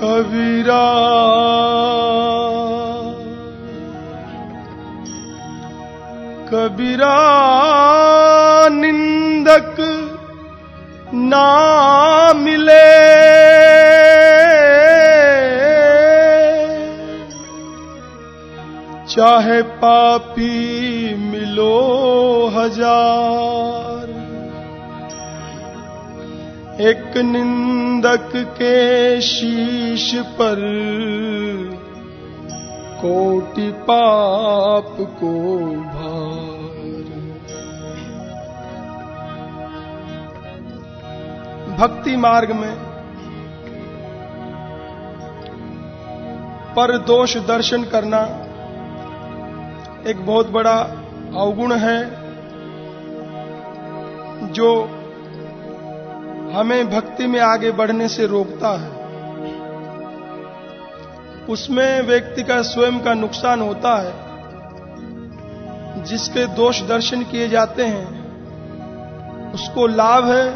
कबीरा कबीरा निंदक ना मिले, चाहे पापी मिलो हजार। एक निंदक के शीश पर कोटि पाप को भार। भक्ति मार्ग में परदोष दर्शन करना एक बहुत बड़ा अवगुण है, जो हमें भक्ति में आगे बढ़ने से रोकता है। उसमें व्यक्ति का स्वयं का नुकसान होता है। जिसके दोष दर्शन किए जाते हैं उसको लाभ है,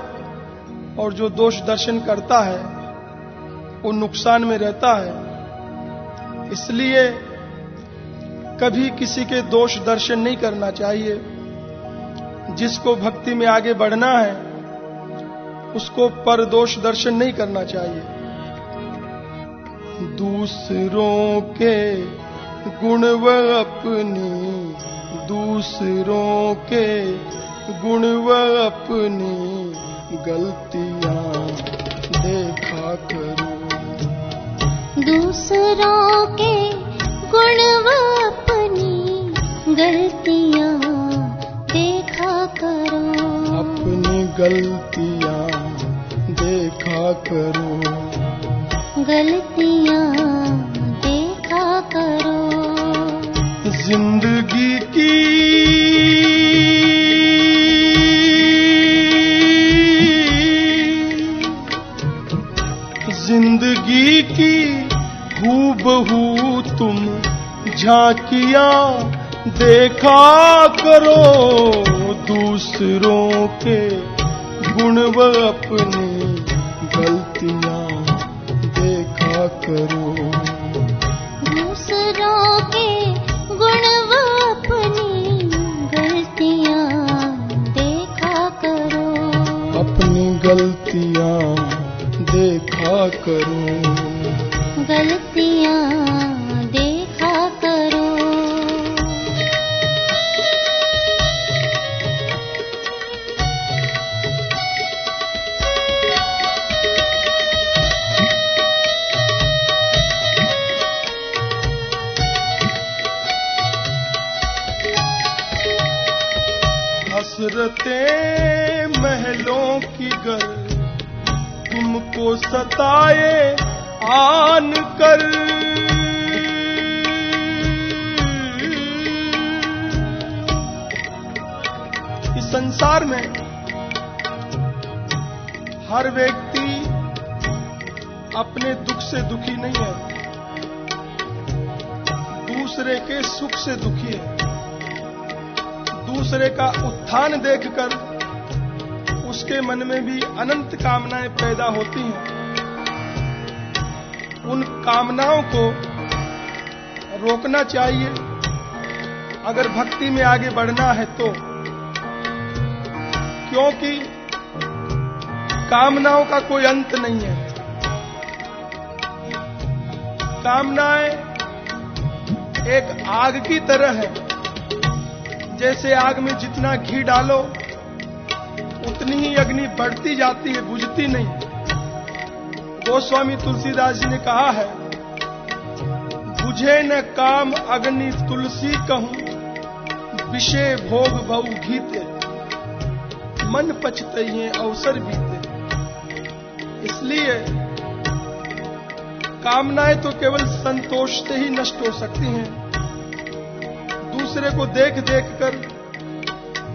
और जो दोष दर्शन करता है वो नुकसान में रहता है। इसलिए कभी किसी के दोष दर्शन नहीं करना चाहिए। जिसको भक्ति में आगे बढ़ना है उसको परदोष दर्शन नहीं करना चाहिए। दूसरों के गुण व अपनी, दूसरों के गुण व अपनी गलतियां देखा करो। दूसरों के गुण व अपनी गलतियां देखा करो। अपनी गलतियां देखा करो। गलतियां देखा करो। जिंदगी की जिंदगी की हूबहू तुम झांकियां देखा करो। दूसरों के गुण व अपनी गलतियां देखा करो। दूसरों के गुण व अपनी गलतियां देखा करो। अपनी गलतियां देखा करो। गलतियां देखा करो। हसरतें महलों की गर तुमको सताए आन कर। इस संसार में हर व्यक्ति अपने दुख से दुखी नहीं है, दूसरे के सुख से दुखी है। दूसरे का उत्थान देखकर उसके मन में भी अनंत कामनाएं पैदा होती हैं। उन कामनाओं को रोकना चाहिए अगर भक्ति में आगे बढ़ना है तो, क्योंकि कामनाओं का कोई अंत नहीं है। कामनाएं एक आग की तरह है। जैसे आग में जितना घी डालो उतनी ही अग्नि बढ़ती जाती है, बुझती नहीं। गोस्वामी तुलसीदास जी ने कहा है, बुझे न काम अग्नि तुलसी कहूं, विषय भोग बहु घीते, मन पछतइये अवसर बीते। इसलिए कामनाएं तो केवल संतोष से ही नष्ट हो सकती हैं। दूसरे को देख देख कर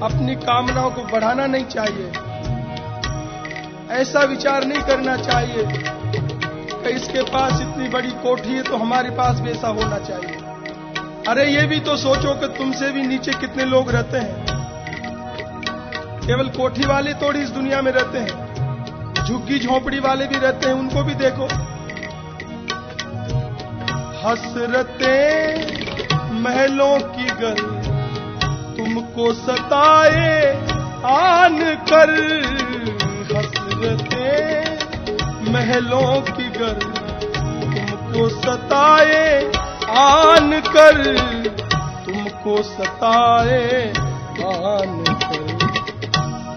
अपनी कामनाओं को बढ़ाना नहीं चाहिए। ऐसा विचार नहीं करना चाहिए कि इसके पास इतनी बड़ी कोठी है तो हमारे पास भी ऐसा होना चाहिए। अरे ये भी तो सोचो कि तुमसे भी नीचे कितने लोग रहते हैं। केवल कोठी वाले थोड़ी इस दुनिया में रहते हैं, झुग्गी झोपड़ी वाले भी रहते हैं, उनको भी देखो। हसरतें महलों की गर तुमको सताए आन कर, हसरतें महलों की गर तुमको सताए आन कर, तुमको सताए आन कर।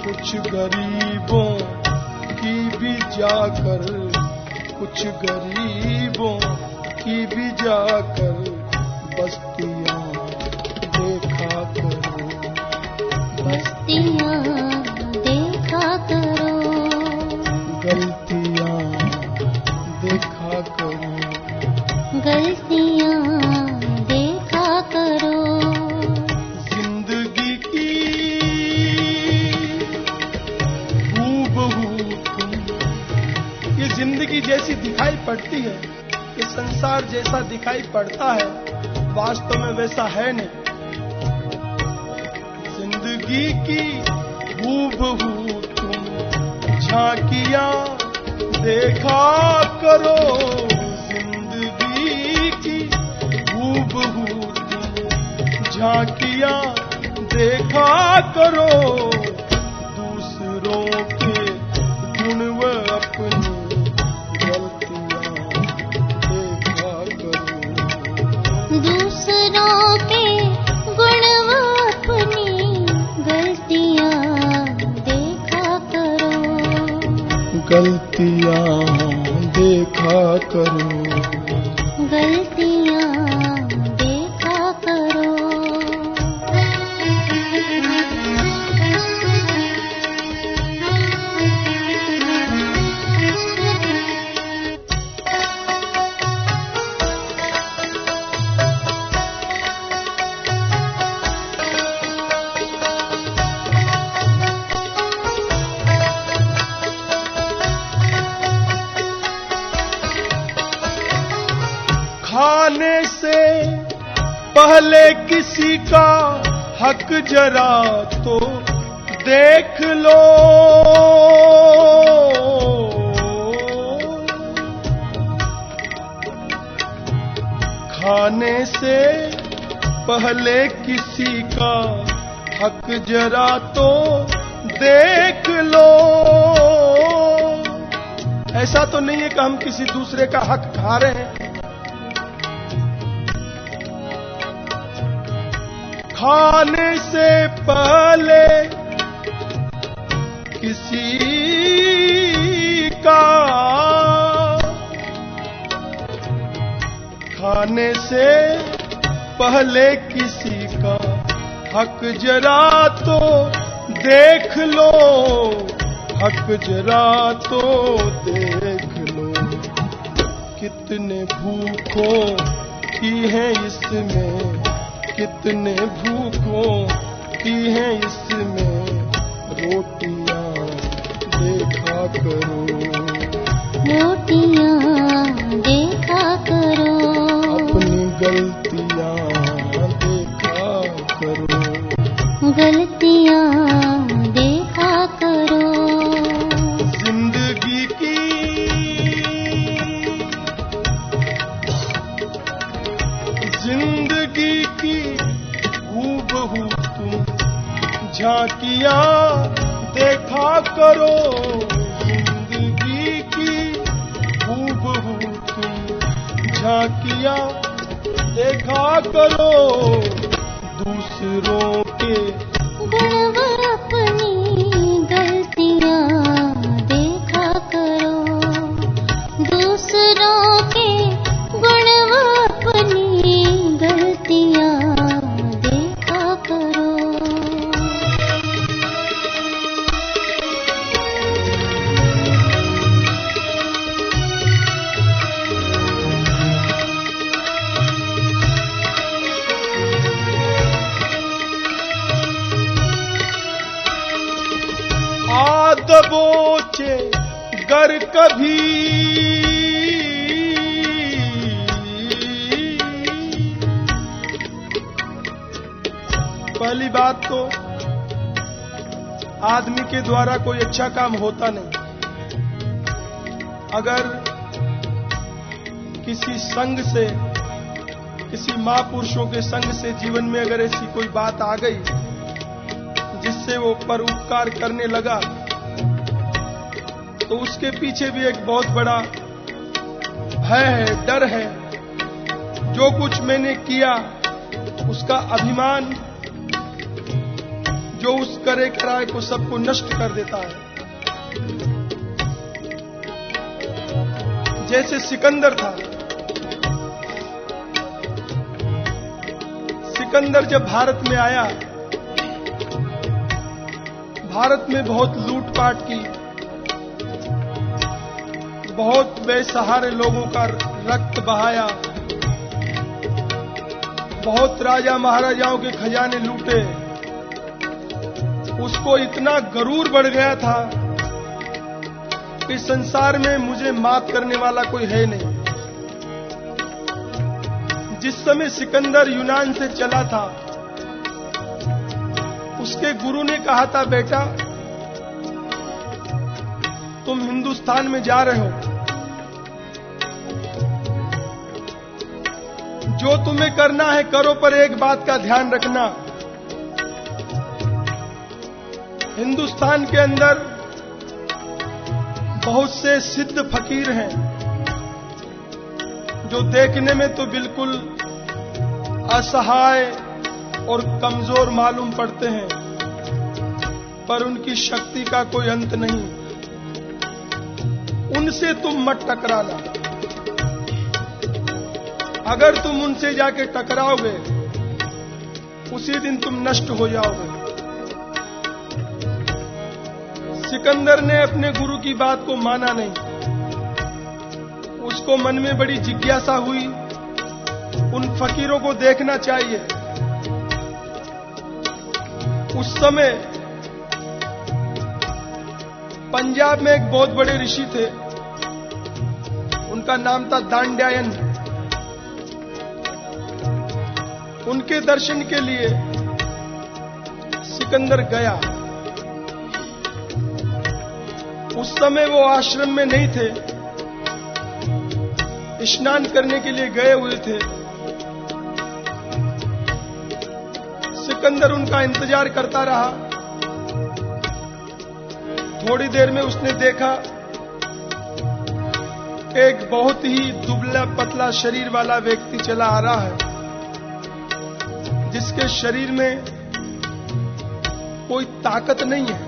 कुछ गरीबों की भी जाकर, कुछ गरीबों की भी जाकर बस्तियां देखा करो, बस्तियां देखा करो, गलतियां देखा करो, गलतियां देखा करो। जिंदगी की हूबहू तुम, ये जिंदगी जैसी दिखाई पड़ती है, ये संसार जैसा दिखाई पड़ता है, वास्तव में वैसा है नहीं। जिंदगी की हूबहू तुम झांकियां देखा करो, जिंदगी की हूबहू तुम झांकियां देखा करो। दूसरों के गुण व अपनी दूसरों के गुण व अपनी गलतियां देखा करो, गलतियां देखा करो, गलतियां देखा करो। खाने से पहले किसी का हक जरा तो देख लो, खाने से पहले किसी का हक जरा तो देख लो। ऐसा तो नहीं है कि हम किसी दूसरे का हक खा रहे हैं। खाने से पहले किसी का, खाने से पहले किसी का हक जरा तो देख लो, हक जरा तो देख लो। कितने भूखों की है इसमें, कितने भूखों की हैं इसमें रोटियां देखा करो, रोटियां देखा करो, अपनी गलतियां देखा करो, गलतियां देखा करो। जिंदगी की हूबहू तुम झांकियां देखा करो, जिंदगी की हूबहू तुम झांकियां देखा करो। दूसरों के गुण व अपनी गलतियां देखा करो, दूसरों के गुण व अपनी गलतियां देखा करो। दबोचे गर कभी पहली बात तो आदमी के द्वारा कोई अच्छा काम होता नहीं। अगर किसी संग से किसी महापुरुषों के संग से जीवन में अगर ऐसी कोई बात आ गई जिससे वो परोपकार करने लगा, तो उसके पीछे भी एक बहुत बड़ा भय है, डर है। जो कुछ मैंने किया उसका अभिमान जो उस करे कराए को सबको नष्ट कर देता है। जैसे सिकंदर था, सिकंदर जब भारत में आया, भारत में बहुत लूटपाट की, बहुत बेसहारे लोगों का रक्त बहाया, बहुत राजा महाराजाओं के खजाने लूटे। उसको इतना गरूर बढ़ गया था कि संसार में मुझे मात करने वाला कोई है नहीं। जिस समय सिकंदर यूनान से चला था, उसके गुरु ने कहा था, बेटा तुम हिंदुस्तान में जा रहे हो, जो तुम्हें करना है करो, पर एक बात का ध्यान रखना, हिंदुस्तान के अंदर बहुत से सिद्ध फकीर हैं जो देखने में तो बिल्कुल असहाय और कमजोर मालूम पड़ते हैं, पर उनकी शक्ति का कोई अंत नहीं। उनसे तुम मत टकराना। अगर तुम उनसे जाके टकराओगे, उसी दिन तुम नष्ट हो जाओगे। सिकंदर ने अपने गुरु की बात को माना नहीं। उसको मन में बड़ी जिज्ञासा हुई, उन फकीरों को देखना चाहिए। उस समय पंजाब में एक बहुत बड़े ऋषि थे, उनका नाम था दांड्यायन। उनके दर्शन के लिए सिकंदर गया। उस समय वो आश्रम में नहीं थे, स्नान करने के लिए गए हुए थे। सिकंदर उनका इंतजार करता रहा। थोड़ी देर में उसने देखा एक बहुत ही दुबला पतला शरीर वाला व्यक्ति चला आ रहा है, जिसके शरीर में कोई ताकत नहीं है,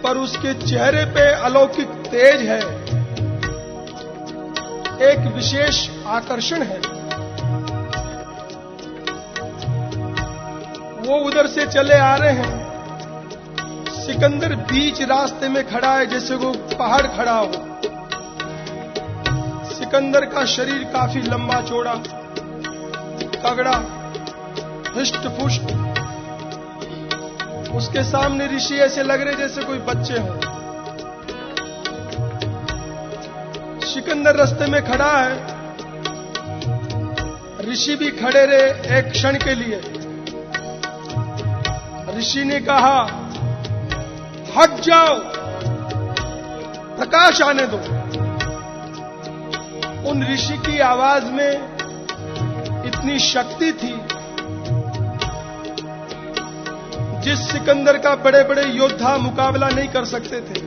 पर उसके चेहरे पे अलौकिक तेज है, एक विशेष आकर्षण है। वो उधर से चले आ रहे हैं। सिकंदर बीच रास्ते में खड़ा है, जैसे वो पहाड़ खड़ा हो। सिकंदर का शरीर काफी लंबा चौड़ा, तगड़ा, हिष्ट पुष्ट। उसके सामने ऋषि ऐसे लग रहे जैसे कोई बच्चे हों। सिकंदर रास्ते में खड़ा है, ऋषि भी खड़े रहे एक क्षण के लिए। ऋषि ने कहा, हट जाओ, प्रकाश आने दो। उन ऋषि की आवाज में इतनी शक्ति थी जिस सिकंदर का बड़े बड़े योद्धा मुकाबला नहीं कर सकते थे।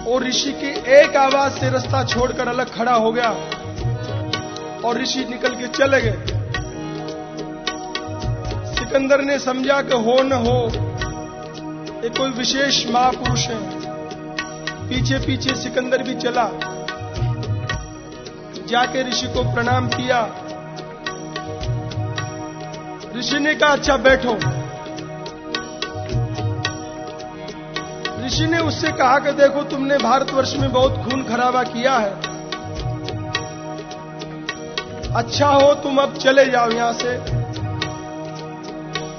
और ऋषि की एक आवाज से रास्ता छोड़कर अलग खड़ा हो गया और ऋषि निकल के चले गए। सिकंदर ने समझा कि हो न हो ये कोई विशेष महापुरुष है। पीछे पीछे सिकंदर भी चला, जाके ऋषि को प्रणाम किया। ऋषि ने कहा, अच्छा बैठो। ऋषि ने उससे कहा कि देखो, तुमने भारतवर्ष में बहुत खून खराबा किया है, अच्छा हो तुम अब चले जाओ यहां से,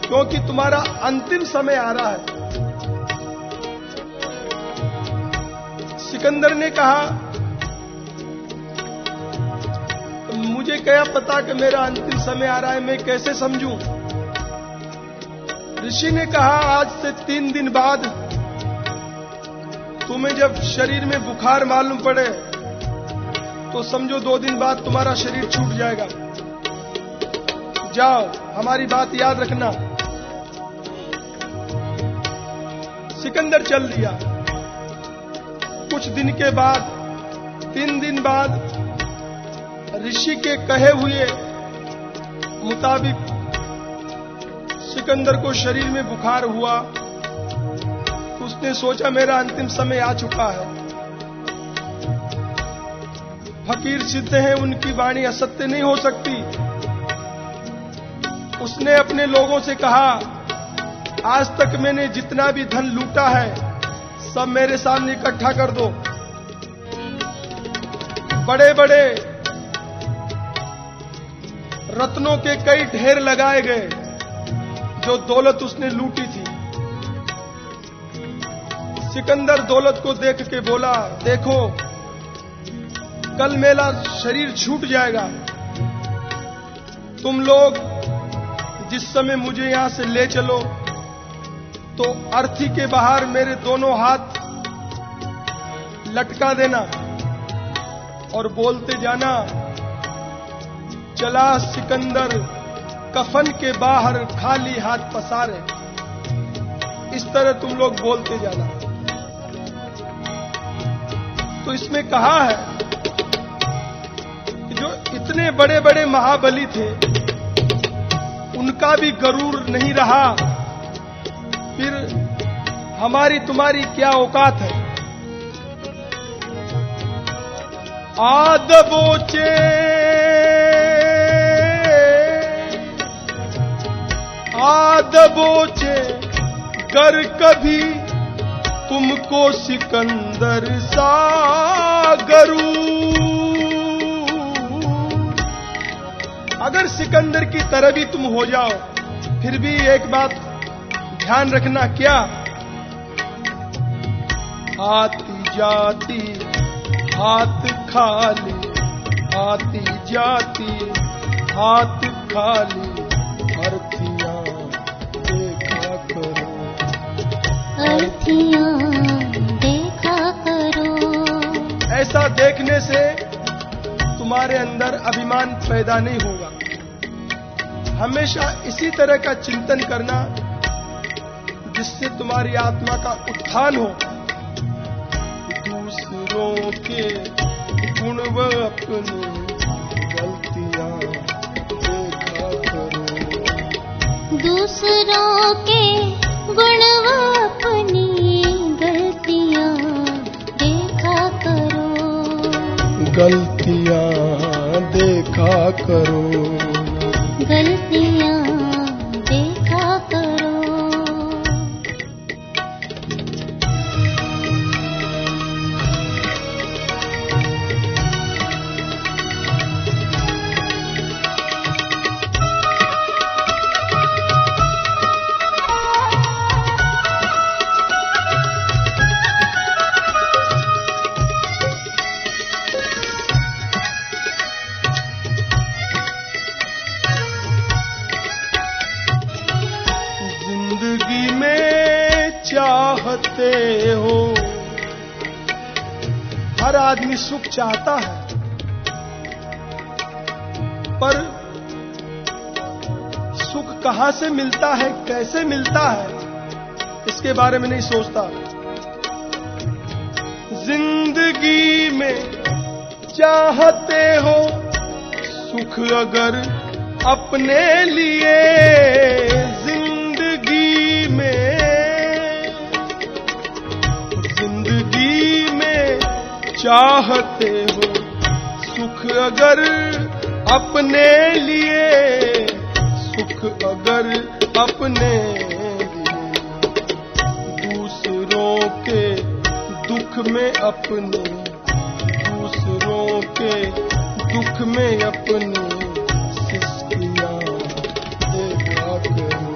क्योंकि तुम्हारा अंतिम समय आ रहा है। सिकंदर ने कहा, मुझे क्या पता कि मेरा अंतिम समय आ रहा है, मैं कैसे समझूं? ऋषि ने कहा, आज से 3 दिन बाद तुम्हें जब शरीर में बुखार मालूम पड़े तो समझो 2 दिन बाद तुम्हारा शरीर छूट जाएगा। जाओ, हमारी बात याद रखना। सिकंदर चल दिया। कुछ दिन के बाद, 3 दिन बाद, ऋषि के कहे हुए मुताबिक सिकंदर को शरीर में बुखार हुआ। उसने सोचा मेरा अंतिम समय आ चुका है। फकीर सिद्ध हैं, उनकी वाणी असत्य नहीं हो सकती। उसने अपने लोगों से कहा, आज तक मैंने जितना भी धन लूटा है सब मेरे सामने इकट्ठा कर दो। बड़े बड़े रत्नों के कई ढेर लगाए गए, जो दौलत उसने लूटी थी। सिकंदर दौलत को देख के बोला, देखो कल मेरा शरीर छूट जाएगा। तुम लोग जिस समय मुझे यहां से ले चलो तो अर्थी के बाहर मेरे दोनों हाथ लटका देना और बोलते जाना, चला सिकंदर कफन के बाहर खाली हाथ पसारे। इस तरह तुम लोग बोलते जाना। तो इसमें कहा है कि जो इतने बड़े बड़े महाबली थे उनका भी गरूर नहीं रहा, फिर हमारी तुम्हारी क्या औकात है। आदबोचे आदबोचे गर कभी तुमको सिकंदर सा गरूर। अगर सिकंदर की तरह भी तुम हो जाओ, फिर भी एक बात ध्यान रखना, क्या? आती जाती हाथ खाली, आती जाती हाथ खाली, अर्थियां देखा करो, अर्थियां देखा करो। ऐसा देखने से तुम्हारे अंदर अभिमान पैदा नहीं होगा। हमेशा इसी तरह का चिंतन करना जिससे तुम्हारी आत्मा का उत्थान हो। दूसरों के गुण व अपनी गलतियां देखा करो, दूसरों के गुण व अपनी गलतियां देखा करो, गलतियां देखा करो, गलतियां देखा करो। चाहते हो, हर आदमी सुख चाहता है, पर सुख कहां से मिलता है, कैसे मिलता है, इसके बारे में नहीं सोचता। जिंदगी में चाहते हो सुख अगर अपने लिए, जिंदगी में चाहते हो सुख अगर अपने लिए, सुख अगर अपने लिए, दूसरों के दुख में अपने, दूसरों के दुख में अपनी सिसकियां देखा करो,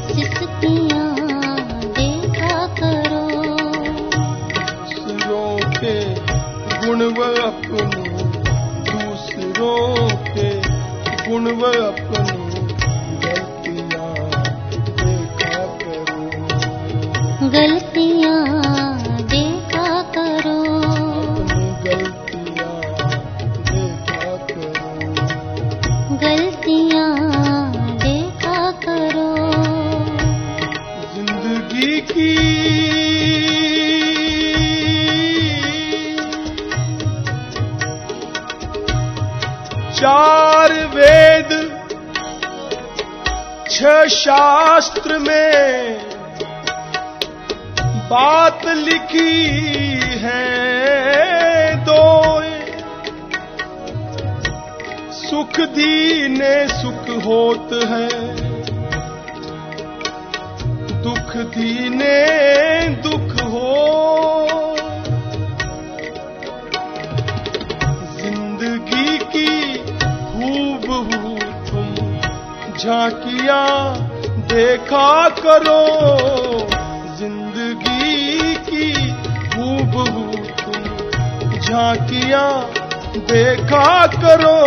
सिसकियां देखा करो, के गुण व अपनी, दूसरों के गुण व अपनी गलतियां देखा करो, गलतियां देखा करो, अपनी गलतियां 4 वेद 6 शास्त्र में बात लिखी है 2। सुख दीने सुख होत है, दुख दीने दुख हो। जिंदगी की हूबहू तुम झांकियां देखा करो, जिंदगी की हूबहू तुम झांकियां देखा करो।